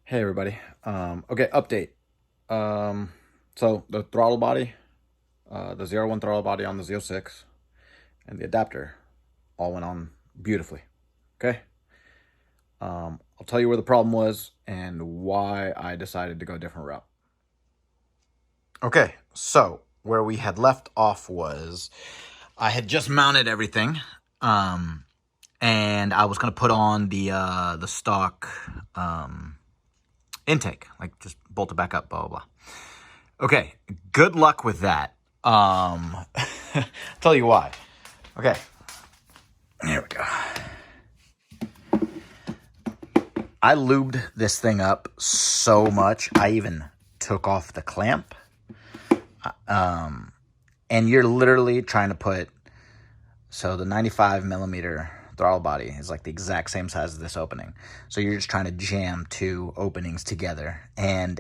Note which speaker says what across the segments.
Speaker 1: Hey everybody. Okay, update. So the throttle body, the 01 throttle body on the Z06 and the adapter all went on beautifully. Okay. I'll tell you where the problem was and why I decided to go a different route. Okay, so where we had left off was I had just mounted everything, and I was gonna put on the stock intake, like just bolt it back up, blah blah blah. Okay, good luck with that. Tell you why. Okay, here we go. I lubed this thing up so much, I even took off the clamp. And you're literally trying to put, so the 95 millimeter throttle body is like the exact same size as this opening. So you're just trying to jam two openings together. And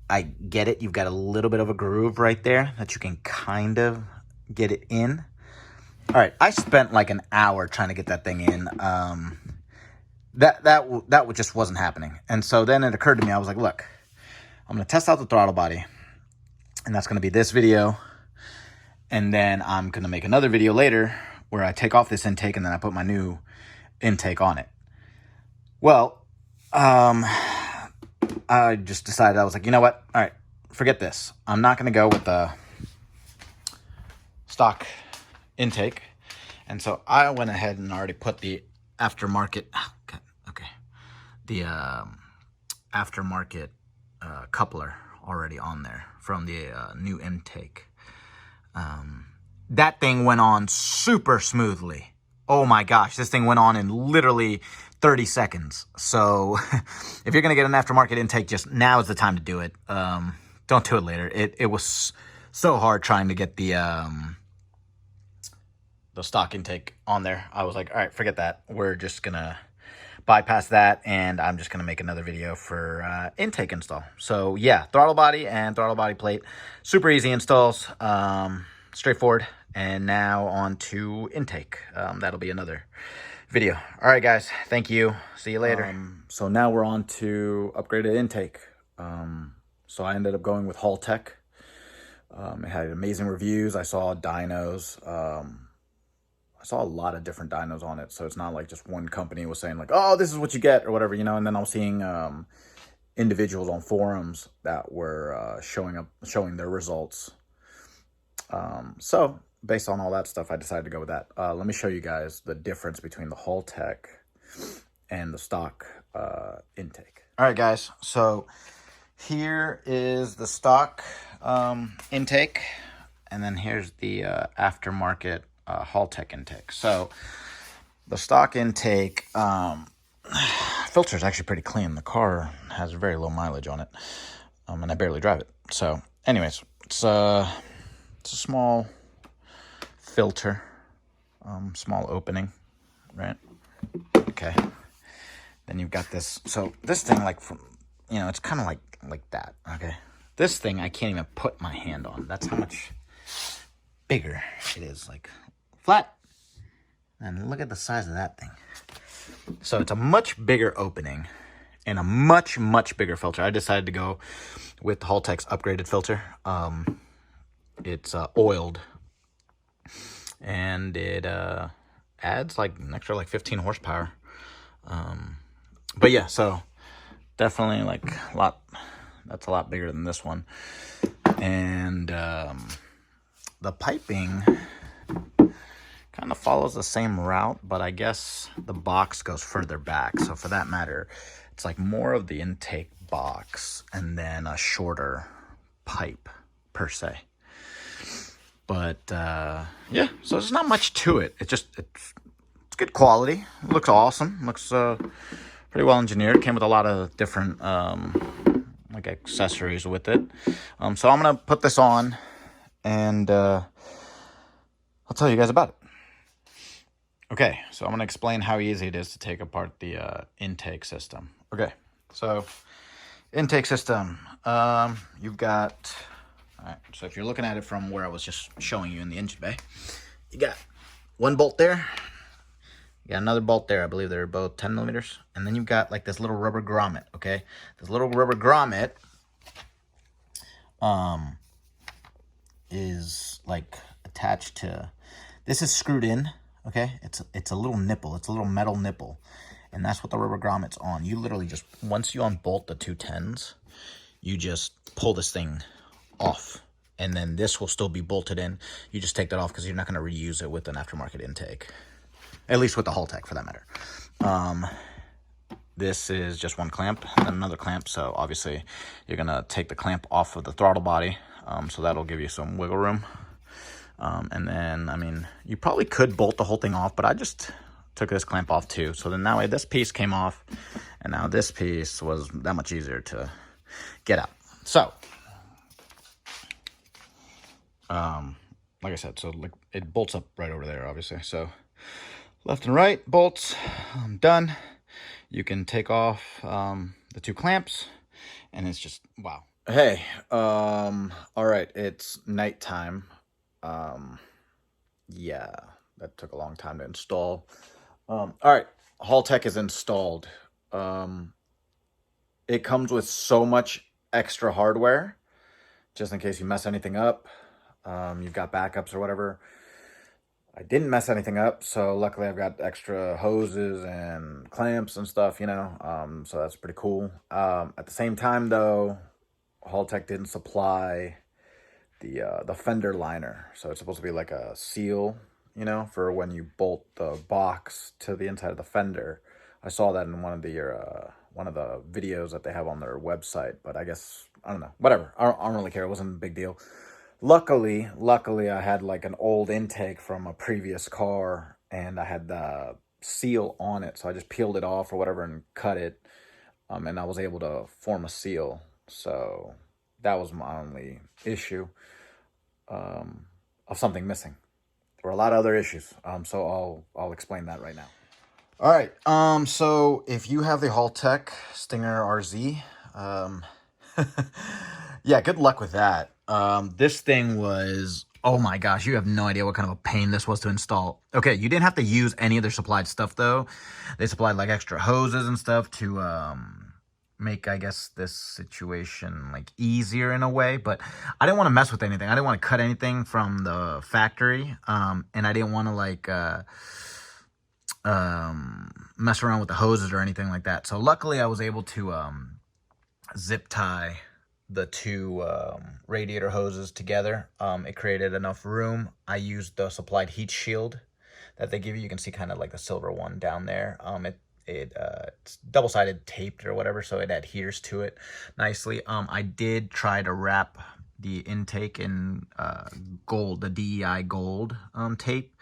Speaker 1: I get it, you've got a little bit of a groove right there that you can kind of get it in. All right, I spent like an hour trying to get that thing in. That just wasn't happening. And so then it occurred to me, I was like, look, I'm gonna test out the throttle body, and that's gonna be this video. And then I'm gonna make another video later where I take off this intake and then I put my new intake on it. Well, I just decided, I was like, you know what? All right, forget this. I'm not going to go with the stock intake. And so I went ahead and already put the aftermarket, the aftermarket coupler already on there from the new intake. That thing went on super smoothly. Oh my gosh, this thing went on in literally 30 seconds. So if you're going to get an aftermarket intake, just now is the time to do it. Don't do it later. It was so hard trying to get the stock intake on there. I was like, all right, forget that. We're just going to bypass that, and I'm just going to make another video for intake install. So yeah, throttle body and throttle body plate, super easy installs, straightforward. And now on to intake. That'll be another video. All right, guys, thank you. See you later. So now we're on to upgraded intake. So I ended up going with Halltech. It had amazing reviews. I saw dynos. I saw a lot of different dynos on it, so it's not like just one company was saying like, oh, this is what you get or whatever, you know. And then I was seeing individuals on forums that were showing their results. So based on all that stuff, I decided to go with that. Let me show you guys the difference between the Halltech and the stock intake. All right, guys, so here is the stock intake, and then here's the aftermarket Halltech intake. So the stock intake filter is actually pretty clean. The car has very low mileage on it, and I barely drive it. So anyways, it's a small filter, small opening, right? Okay. Then you've got this. So this thing, like, from, you know, it's kind of like that. Okay. This thing I can't even put my hand on. That's how much bigger it is. Like flat. And look at the size of that thing. So it's a much bigger opening and a much bigger filter. I decided to go with Halltech's upgraded filter. It's oiled, and it adds like an extra like 15 horsepower. But yeah, so definitely like a lot. That's a lot bigger than this one. And the piping kind of follows the same route, but I guess the box goes further back. So for that matter, it's like more of the intake box and then a shorter pipe per se. But yeah, so there's not much to it. It's good quality. It looks awesome. Looks pretty well engineered. Came with a lot of different like accessories with it. So I'm gonna put this on, and I'll tell you guys about it. Okay, so I'm gonna explain how easy it is to take apart the intake system. Okay, so intake system. You've got. All right, so if you're looking at it from where I was just showing you in the engine bay, you got one bolt there, You got another bolt there. I believe they're both 10 millimeters. And then you've got like this little rubber grommet, okay? This little rubber grommet is like attached to, this is screwed in, okay? It's a little nipple. It's a little metal nipple. And that's what the rubber grommet's on. You literally just, once you unbolt the 210s, you just pull this thing off. And then this will still be bolted in. You just take that off because you're not going to reuse it with an aftermarket intake. At least with the Halltech, for that matter. This is just one clamp and another clamp. So obviously you're going to take the clamp off of the throttle body. So that'll give you some wiggle room. And then, I mean, you probably could bolt the whole thing off, but I just took this clamp off too. So then that way this piece came off, and now this piece was that much easier to get out. So, like I said, so like it bolts up right over there, obviously. So left and right bolts, done. You can take off the 2 clamps, and it's just, wow. Hey, all right, it's nighttime. Yeah, that took a long time to install. All right, Halltech is installed. It comes with so much extra hardware, just in case you mess anything up. You've got backups or whatever. I didn't mess anything up, so luckily I've got extra hoses and clamps and stuff, you know, so that's pretty cool. At the same time, though, Halltech didn't supply the fender liner, so it's supposed to be like a seal, you know, for when you bolt the box to the inside of the fender. I saw that in one of the videos that they have on their website, but I guess, I don't know, whatever. I don't really care. It wasn't a big deal. Luckily, I had like an old intake from a previous car, and I had the seal on it, so I just peeled it off or whatever and cut it, and I was able to form a seal. So that was my only issue of something missing. There were a lot of other issues, so I'll explain that right now. All right, so if you have the Halltech Stinger RZ, yeah, good luck with that. This thing was, oh my gosh, you have no idea what kind of a pain this was to install. Okay, you didn't have to use any of their supplied stuff, though. They supplied, like, extra hoses and stuff to make, I guess, this situation, like, easier in a way. But I didn't want to mess with anything. I didn't want to cut anything from the factory. And I didn't want to, like, mess around with the hoses or anything like that. So luckily I was able to zip tie the 2 radiator hoses together. It created enough room. I used the supplied heat shield that they give you. You can see kind of like the silver one down there. It's double-sided taped or whatever, so it adheres to it nicely. I did try to wrap the intake in gold, the DEI gold tape.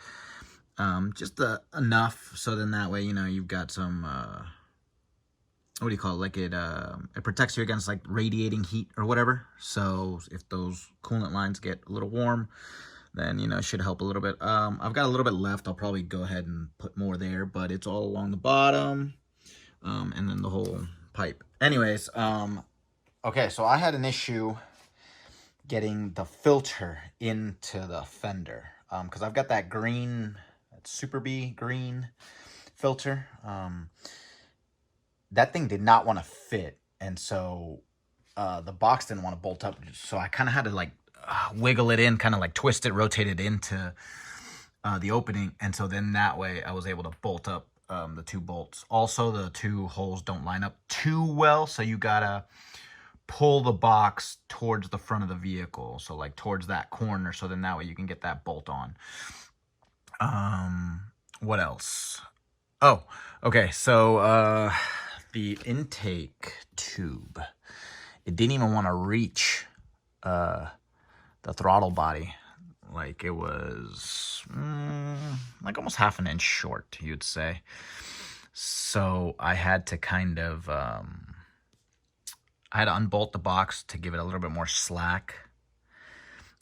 Speaker 1: Just enough, so then that way, you know, you've got some, what do you call it? Like it protects you against like radiating heat or whatever. So if those coolant lines get a little warm, then, you know, it should help a little bit. I've got a little bit left. I'll probably go ahead and put more there, but it's all along the bottom, and then the whole pipe. Anyways, okay, so I had an issue getting the filter into the fender, because I've got that green, Super B green filter. That thing did not want to fit, and so the box didn't want to bolt up, so I kind of had to like wiggle it in, kind of like twist it, rotate it into the opening, and so then that way I was able to bolt up the 2 bolts. Also, the 2 holes don't line up too well, so you gotta pull the box towards the front of the vehicle, so like towards that corner, so then that way you can get that bolt on. What else? Oh, okay, so the intake tube, it didn't even want to reach the throttle body. Like, it was like almost half an inch short, you'd say. So I had to kind of I had to unbolt the box to give it a little bit more slack,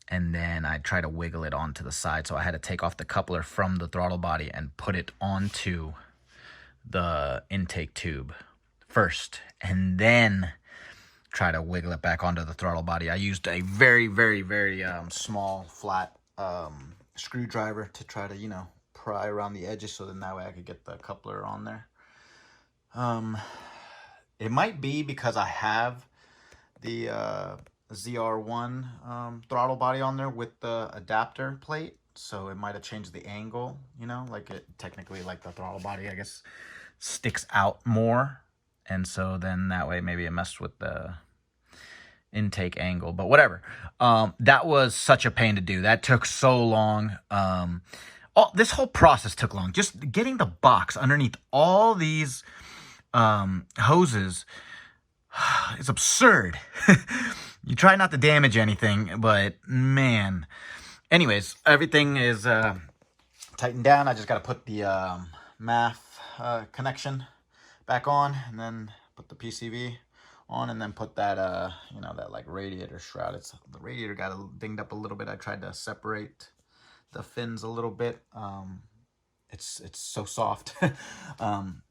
Speaker 1: and then I tried to wiggle it onto the side. So I had to take off the coupler from the throttle body and put it onto the intake tube first, and then try to wiggle it back onto the throttle body. I used a very, very, very small, flat screwdriver to try to, you know, pry around the edges, so then that way I could get the coupler on there. It might be because I have the ZR1 throttle body on there with the adapter plate, so it might have changed the angle, you know, like it technically, like the throttle body, I guess, sticks out more, and so then that way maybe it messed with the intake angle, but whatever. That was such a pain to do. That took so long. This whole process took long. Just getting the box underneath all these hoses is absurd. You try not to damage anything, but man. Anyways, everything is tightened down. I just got to put the MAF connection back on, and then put the PCV on, and then put that you know, that like radiator shroud. The radiator got dinged up a little bit. I tried to separate the fins a little bit. It's so soft,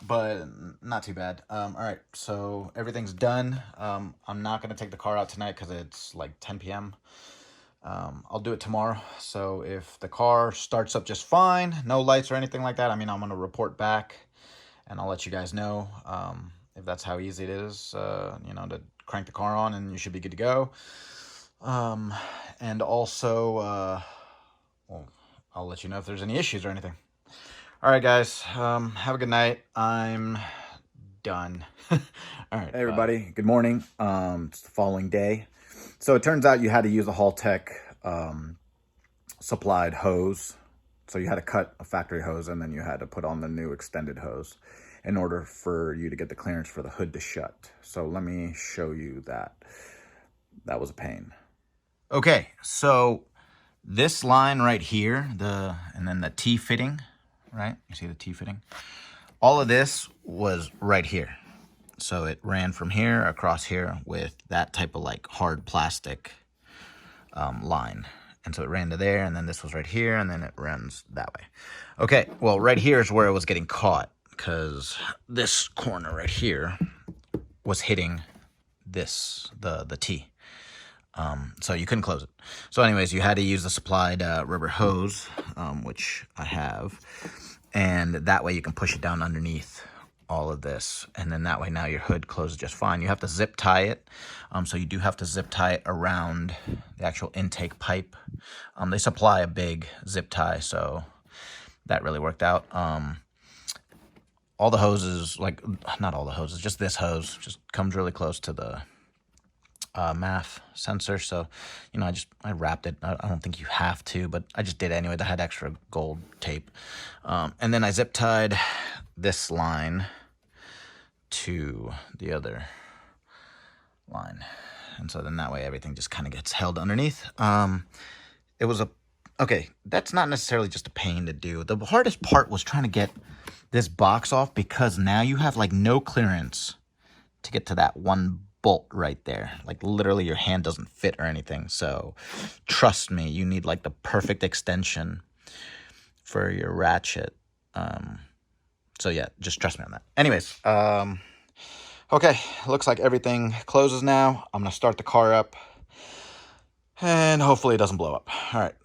Speaker 1: but not too bad. All right, so everything's done. I'm not gonna take the car out tonight because it's like 10 p.m. I'll do it tomorrow. So if the car starts up just fine, no lights or anything like that, I mean, I'm gonna report back, and I'll let you guys know if that's how easy it is, you know, to crank the car on, and you should be good to go. And also, well, I'll let you know if there's any issues or anything. All right, guys, have a good night. I'm done. All right. Hey, everybody. Good morning. It's the following day. So it turns out you had to use a Halltech supplied hose. So you had to cut a factory hose, and then you had to put on the new extended hose in order for you to get the clearance for the hood to shut. So let me show you that. That was a pain. Okay, so this line right here, and then the T-fitting, right? You see the T-fitting? All of this was right here. So it ran from here across here with that type of like hard plastic line. And so it ran to there, and then this was right here, and then it runs that way. Okay, well, right here is where it was getting caught, because this corner right here was hitting this, the T. So you couldn't close it. So anyways, you had to use the supplied rubber hose, which I have, and that way you can push it down underneath all of this, and then that way now your hood closes just fine. You have to zip tie it, so you do have to zip tie it around the actual intake pipe. They supply a big zip tie, so that really worked out. All the hoses, like, not all the hoses, just this hose just comes really close to the MAF sensor, so you know, I wrapped it. I don't think you have to, but I just did anyway. I had extra gold tape, and then I zip tied this line to the other line, and so then that way everything just kind of gets held underneath. It was okay, that's not necessarily just a pain to do. The hardest part was trying to get this box off, because now you have like no clearance to get to that one bolt right there. Like literally your hand doesn't fit or anything. So trust me, you need like the perfect extension for your ratchet. So yeah, just trust me on that. Anyways, okay, looks like everything closes now. I'm gonna start the car up, and hopefully it doesn't blow up. All right.